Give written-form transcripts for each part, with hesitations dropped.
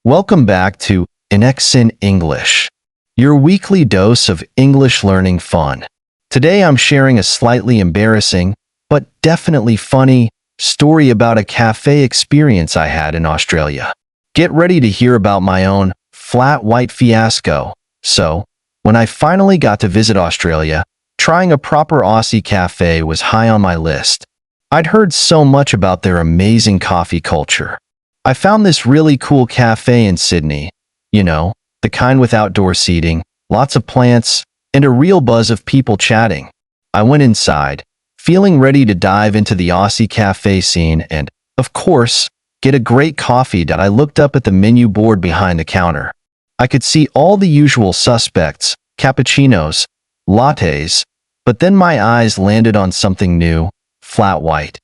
Welcome back to NXNEnglish, your weekly dose of English learning fun. Today I'm sharing a slightly embarrassing, but definitely funny, story about a cafe experience I had in Australia. Get ready to hear about my own flat white fiasco. So, when I finally got to visit Australia, trying a proper Aussie cafe was high on my list. I'd heard so much about their amazing coffee culture. I found this really cool cafe in Sydney, the kind with outdoor seating, lots of plants, and a real buzz of people chatting. I went inside, feeling ready to dive into the Aussie cafe scene and, of course, get a great coffee that I looked up at the menu board behind the counter. I could see all the usual suspects, cappuccinos, lattes, but then my eyes landed on something new, flat white.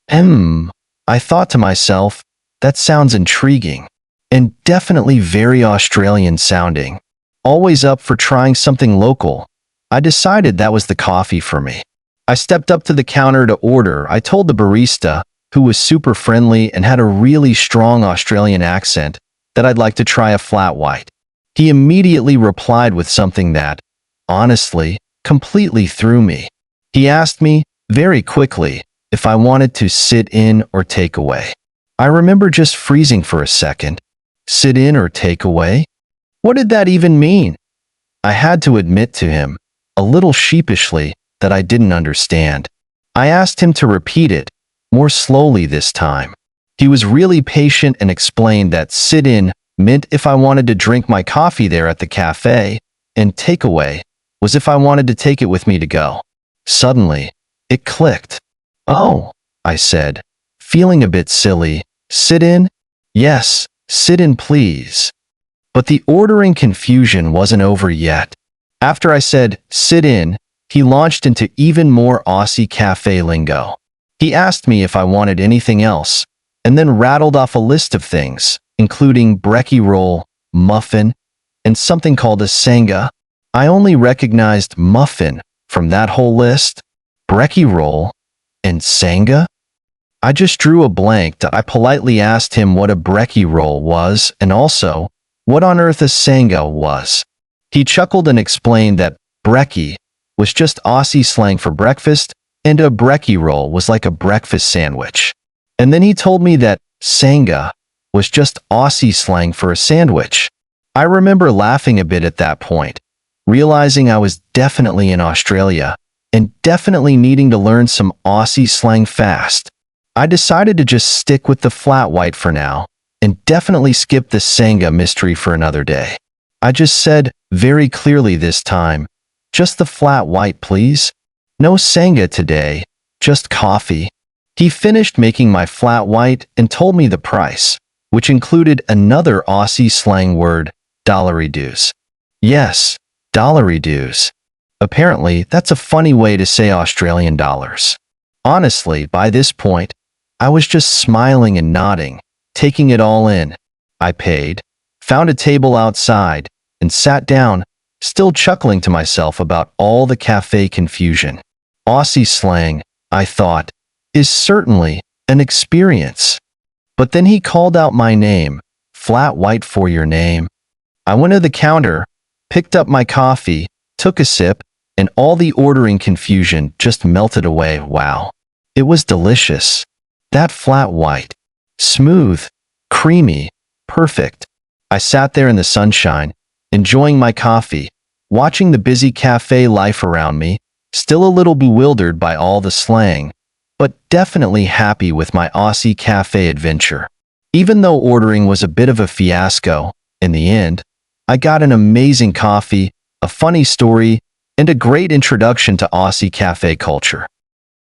I thought to myself, that sounds intriguing, and definitely very Australian sounding. Always up for trying something local, I decided that was the coffee for me. I stepped up to the counter to order. I told the barista, who was super friendly and had a really strong Australian accent, that I'd like to try a flat white. He immediately replied with something that, honestly, completely threw me. He asked me, very quickly, if I wanted to sit in or take away. I remember just freezing for a second. Sit in or take away? What did that even mean? I had to admit to him, a little sheepishly, that I didn't understand. I asked him to repeat it, more slowly this time. He was really patient and explained that sit in meant if I wanted to drink my coffee there at the cafe, and take away was if I wanted to take it with me to go. Suddenly, it clicked. Oh, I said, feeling a bit silly. Sit in? Yes, sit in please. But the ordering confusion wasn't over yet. After I said, sit in, he launched into even more Aussie cafe lingo. He asked me if I wanted anything else, and then rattled off a list of things, including brekkie roll, muffin, and something called a sanga. I only recognized muffin from that whole list. Brekkie roll and sanga? I just drew a blank. I politely asked him what a brekkie roll was and also what on earth a sanga was. He chuckled and explained that brekkie was just Aussie slang for breakfast and a brekkie roll was like a breakfast sandwich. And then he told me that sanga was just Aussie slang for a sandwich. I remember laughing a bit at that point, realizing I was definitely in Australia and definitely needing to learn some Aussie slang fast. I decided to just stick with the flat white for now and definitely skip the sanga mystery for another day. I just said, very clearly this time, just the flat white please. No sanga today, just coffee. He finished making my flat white and told me the price, which included another Aussie slang word, dollary dues. Yes, dollary dues. Apparently, that's a funny way to say Australian dollars. Honestly, by this point, I was just smiling and nodding, taking it all in. I paid, found a table outside, and sat down, still chuckling to myself about all the cafe confusion. Aussie slang, I thought, is certainly an experience. But then he called out my name, flat white for your name. I went to the counter, picked up my coffee, took a sip, and all the ordering confusion just melted away. Wow. It was delicious. That flat white. Smooth, creamy, perfect. I sat there in the sunshine, enjoying my coffee, watching the busy cafe life around me, still a little bewildered by all the slang, but definitely happy with my Aussie cafe adventure. Even though ordering was a bit of a fiasco, in the end, I got an amazing coffee, a funny story, and a great introduction to Aussie cafe culture.